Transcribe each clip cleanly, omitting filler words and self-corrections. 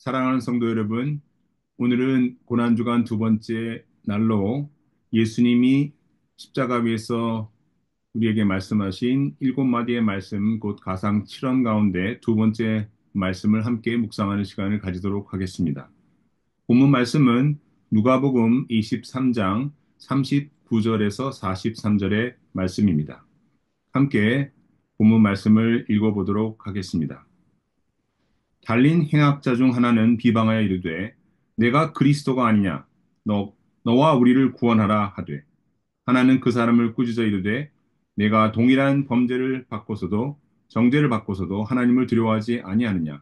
사랑하는 성도 여러분, 오늘은 고난주간 두 번째 날로 예수님이 십자가 위에서 우리에게 말씀하신 일곱 마디의 말씀, 곧 가상 7원 가운데 두 번째 말씀을 함께 묵상하는 시간을 가지도록 하겠습니다. 본문 말씀은 누가복음 23장 39절에서 43절의 말씀입니다. 함께 본문 말씀을 읽어보도록 하겠습니다. 달린 행악자 중 하나는 비방하여 이르되 내가 그리스도가 아니냐 너와 우리를 구원하라 하되 하나는 그 사람을 꾸짖어 이르되 내가 동일한 범죄를 받고서도 정죄를 받고서도 하나님을 두려워하지 아니하느냐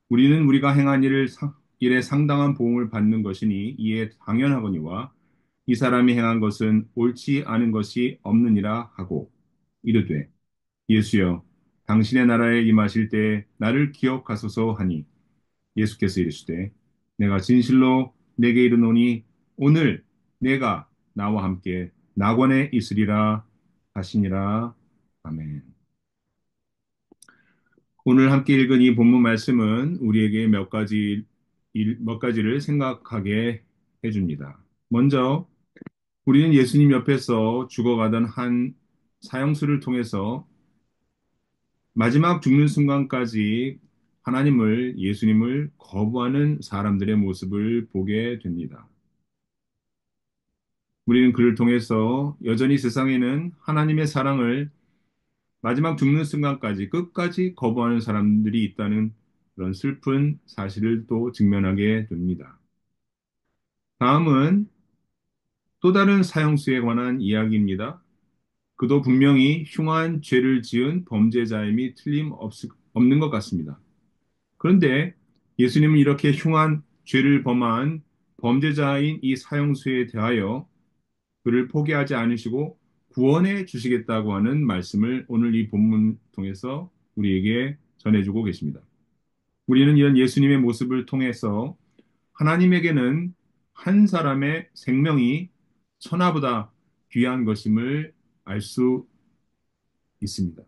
우리는 우리가 행한 일에 상당한 보응을 받는 것이니 이에 당연하거니와 이 사람이 행한 것은 옳지 않은 것이 없느니라 하고 이르되 예수여 당신의 나라에 임하실 때 나를 기억하소서 하니 예수께서 이르시되 내가 진실로 내게 이르노니 오늘 내가 나와 함께 낙원에 있으리라 하시니라. 아멘. 오늘 함께 읽은 이 본문 말씀은 우리에게 몇 가지를 생각하게 해줍니다. 먼저 우리는 예수님 옆에서 죽어가던 한 사형수를 통해서 마지막 죽는 순간까지 예수님을 거부하는 사람들의 모습을 보게 됩니다. 우리는 그를 통해서 여전히 세상에는 하나님의 사랑을 마지막 죽는 순간까지 끝까지 거부하는 사람들이 있다는 그런 슬픈 사실을 또 직면하게 됩니다. 다음은 또 다른 사형수에 관한 이야기입니다. 그도 분명히 흉한 죄를 지은 범죄자임이 틀림없는 것 같습니다. 그런데 예수님은 이렇게 흉한 죄를 범한 범죄자인 이 사형수에 대하여 그를 포기하지 않으시고 구원해 주시겠다고 하는 말씀을 오늘 이 본문 통해서 우리에게 전해주고 계십니다. 우리는 이런 예수님의 모습을 통해서 하나님에게는 한 사람의 생명이 천하보다 귀한 것임을 알 수 있습니다.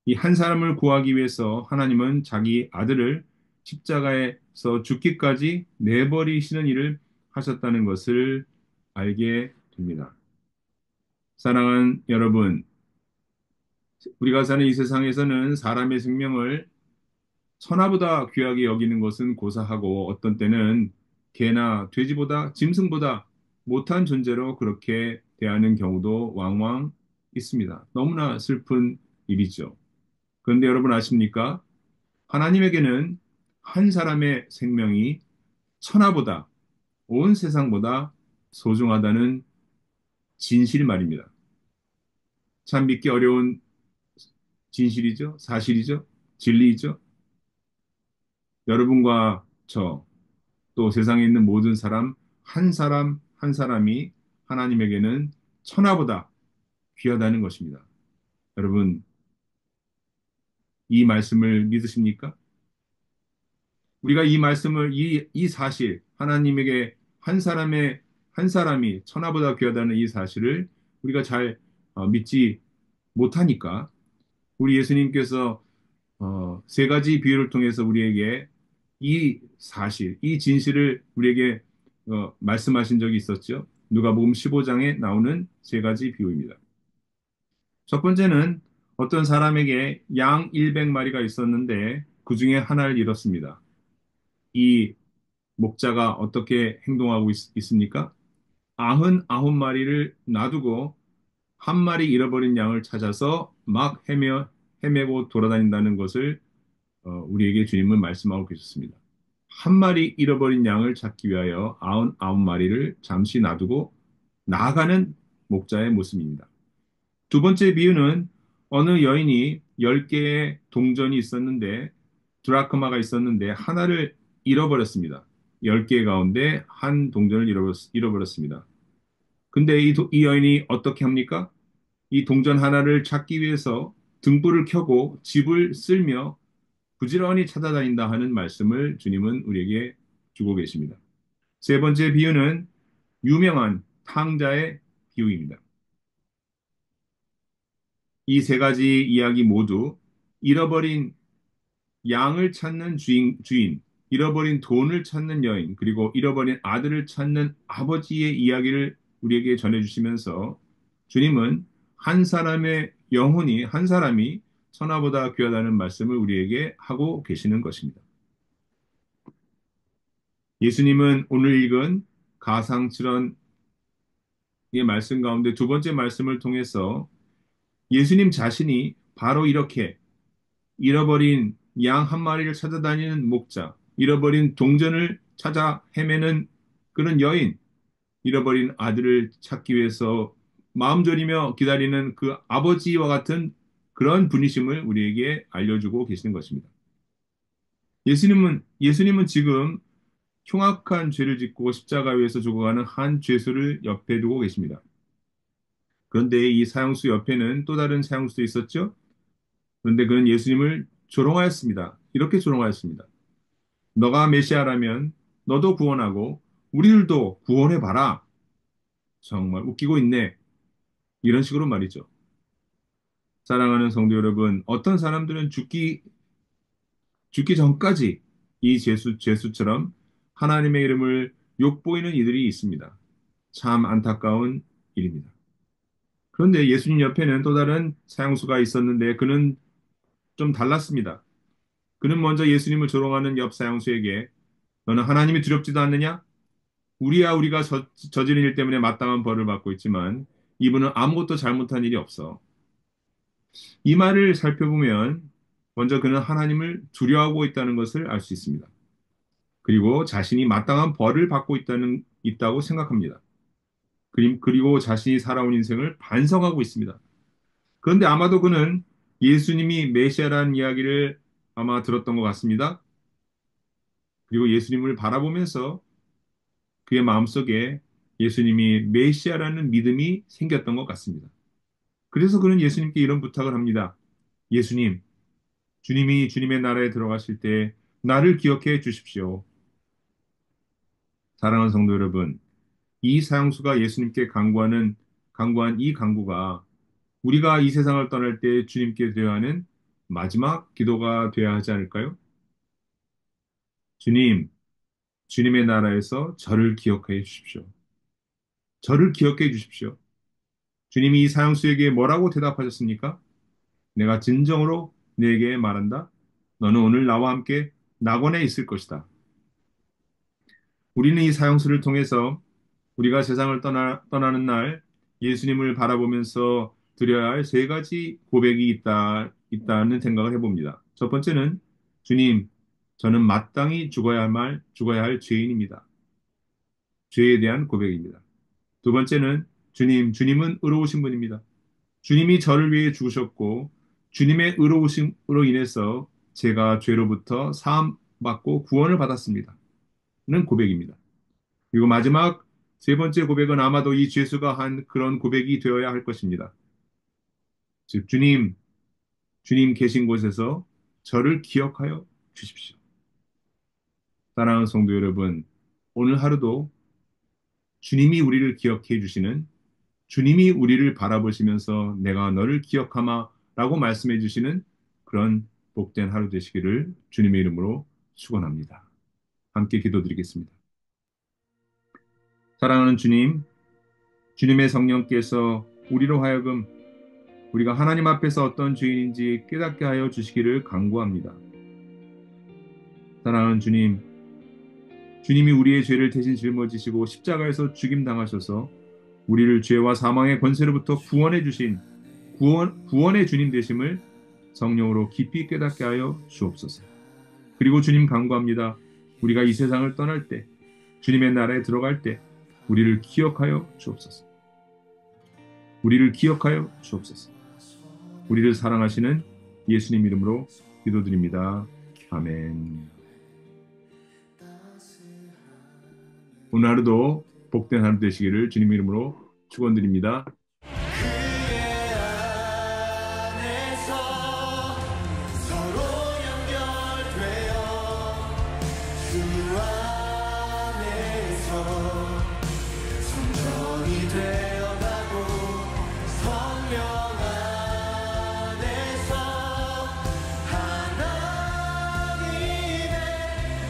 이 한 사람을 구하기 위해서 하나님은 자기 아들을 십자가에서 죽기까지 내버리시는 일을 하셨다는 것을 알게 됩니다. 사랑하는 여러분, 우리가 사는 이 세상에서는 사람의 생명을 천하보다 귀하게 여기는 것은 고사하고 어떤 때는 개나 돼지보다 짐승보다 못한 존재로 그렇게 대하는 경우도 왕왕 있습니다. 너무나 슬픈 일이죠. 그런데 여러분 아십니까? 하나님에게는 한 사람의 생명이 천하보다 온 세상보다 소중하다는 진실 말입니다. 참 믿기 어려운 진실이죠. 사실이죠. 진리이죠. 여러분과 저, 또 세상에 있는 모든 사람 한 사람이 하나님에게는 천하보다 귀하다는 것입니다. 여러분, 이 말씀을 믿으십니까? 우리가 이 사실, 하나님에게 한 사람이 천하보다 귀하다는 이 사실을 우리가 잘 믿지 못하니까 우리 예수님께서 세 가지 비유를 통해서 우리에게 이 사실, 이 진실을 우리에게 말씀하신 적이 있었죠. 누가복음 15장에 나오는 세 가지 비유입니다. 첫 번째는 어떤 사람에게 양 100마리가 있었는데 그 중에 하나를 잃었습니다. 이 목자가 어떻게 행동하고 있습니까? 99마리를 놔두고 한 마리 잃어버린 양을 찾아서 막 헤매고 돌아다닌다는 것을 우리에게 주님은 말씀하고 계셨습니다. 한 마리 잃어버린 양을 찾기 위하여 99마리를 잠시 놔두고 나아가는 목자의 모습입니다. 두 번째 비유는 어느 여인이 10개의 동전이 있었는데 드라크마가 있었는데 하나를 잃어버렸습니다. 10개 가운데 한 동전을 잃어버렸습니다. 근데 이 여인이 어떻게 합니까? 이 동전 하나를 찾기 위해서 등불을 켜고 집을 쓸며 부지런히 찾아다닌다 하는 말씀을 주님은 우리에게 주고 계십니다. 세 번째 비유는 유명한 탕자의 비유입니다. 이 세 가지 이야기 모두 잃어버린 양을 찾는 주인, 잃어버린 돈을 찾는 여인, 그리고 잃어버린 아들을 찾는 아버지의 이야기를 우리에게 전해주시면서 주님은 한 사람의 영혼이, 한 사람이 천하보다 귀하다는 말씀을 우리에게 하고 계시는 것입니다. 예수님은 오늘 읽은 가상칠언의 말씀 가운데 두 번째 말씀을 통해서 예수님 자신이 바로 이렇게 잃어버린 양 한 마리를 찾아다니는 목자, 잃어버린 동전을 찾아 헤매는 그런 여인, 잃어버린 아들을 찾기 위해서 마음 졸이며 기다리는 그 아버지와 같은 그런 분이심을 우리에게 알려주고 계시는 것입니다. 예수님은 지금 흉악한 죄를 짓고 십자가 위에서 죽어가는 한 죄수를 옆에 두고 계십니다. 그런데 이 사형수 옆에는 또 다른 사형수도 있었죠? 그런데 그는 예수님을 조롱하였습니다. 이렇게 조롱하였습니다. 너가 메시아라면 너도 구원하고 우리들도 구원해봐라. 정말 웃기고 있네. 이런 식으로 말이죠. 사랑하는 성도 여러분, 어떤 사람들은 죽기 전까지 이 죄수처럼 하나님의 이름을 욕보이는 이들이 있습니다. 참 안타까운 일입니다. 그런데 예수님 옆에는 또 다른 사형수가 있었는데 그는 좀 달랐습니다. 그는 먼저 예수님을 조롱하는 옆 사형수에게 너는 하나님이 두렵지도 않느냐? 우리가 저지른 일 때문에 마땅한 벌을 받고 있지만 이분은 아무것도 잘못한 일이 없어. 이 말을 살펴보면 먼저 그는 하나님을 두려워하고 있다는 것을 알 수 있습니다. 그리고 자신이 마땅한 벌을 받고 있다고 생각합니다. 그리고 자신이 살아온 인생을 반성하고 있습니다. 그런데 아마도 그는 예수님이 메시아라는 이야기를 아마 들었던 것 같습니다. 그리고 예수님을 바라보면서 그의 마음속에 예수님이 메시아라는 믿음이 생겼던 것 같습니다. 그래서 그는 예수님께 이런 부탁을 합니다. 예수님, 주님이 주님의 나라에 들어가실 때 나를 기억해 주십시오. 사랑하는 성도 여러분, 이 사형수가 예수님께 강구한 이 강구가 우리가 이 세상을 떠날 때 주님께 드려야 하는 마지막 기도가 되어야 하지 않을까요? 주님, 주님의 나라에서 저를 기억해 주십시오. 저를 기억해 주십시오. 주님이 이 사형수에게 뭐라고 대답하셨습니까? 내가 진정으로 네게 말한다. 너는 오늘 나와 함께 낙원에 있을 것이다. 우리는 이 사형수를 통해서 우리가 세상을 떠나는 날 예수님을 바라보면서 드려야 할 세 가지 고백이 있다는 생각을 해봅니다. 첫 번째는 주님, 저는 마땅히 죽어야 할 죄인입니다. 죄에 대한 고백입니다. 두 번째는 주님은 의로우신 분입니다. 주님이 저를 위해 죽으셨고 주님의 의로우심으로 인해서 제가 죄로부터 사함 받고 구원을 받았습니다. 는 고백입니다. 그리고 마지막 세 번째 고백은 아마도 이 죄수가 한 그런 고백이 되어야 할 것입니다. 즉, 주님 계신 곳에서 저를 기억하여 주십시오. 사랑하는 성도 여러분, 오늘 하루도 주님이 우리를 기억해 주시는 주님이 우리를 바라보시면서 내가 너를 기억하마 라고 말씀해 주시는 그런 복된 하루 되시기를 주님의 이름으로 축원합니다. 함께 기도드리겠습니다. 사랑하는 주님, 주님의 성령께서 우리로 하여금 우리가 하나님 앞에서 어떤 죄인인지 깨닫게 하여 주시기를 간구합니다. 사랑하는 주님이 우리의 죄를 대신 짊어지시고 십자가에서 죽임당하셔서 우리를 죄와 사망의 권세로부터 구원해 주신 구원의 주님 되심을 성령으로 깊이 깨닫게 하여 주옵소서. 그리고 주님 간구합니다. 우리가 이 세상을 떠날 때, 주님의 나라에 들어갈 때 우리를 기억하여 주옵소서. 우리를 기억하여 주옵소서. 우리를 사랑하시는 예수님 이름으로 기도드립니다. 아멘. 오늘 하루도 복된 하루 되시기를 주님 이름으로 축원드립니다.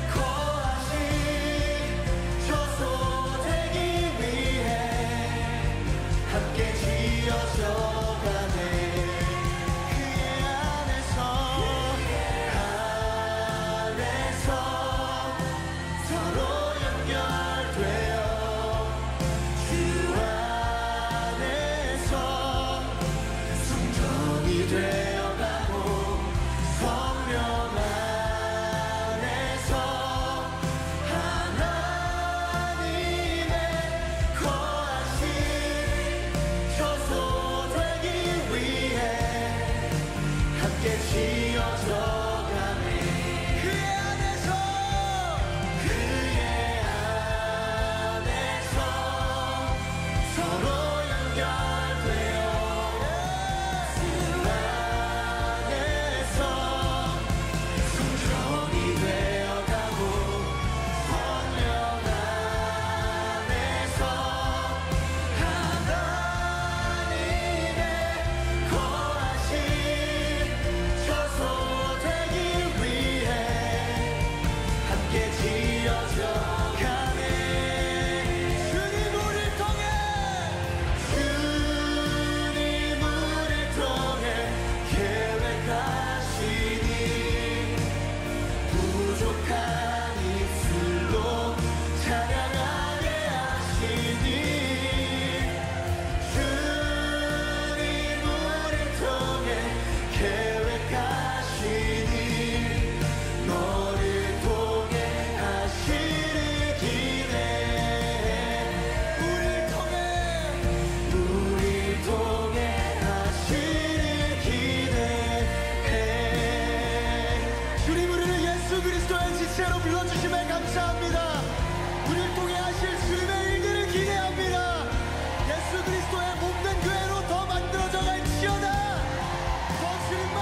하나님의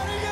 나를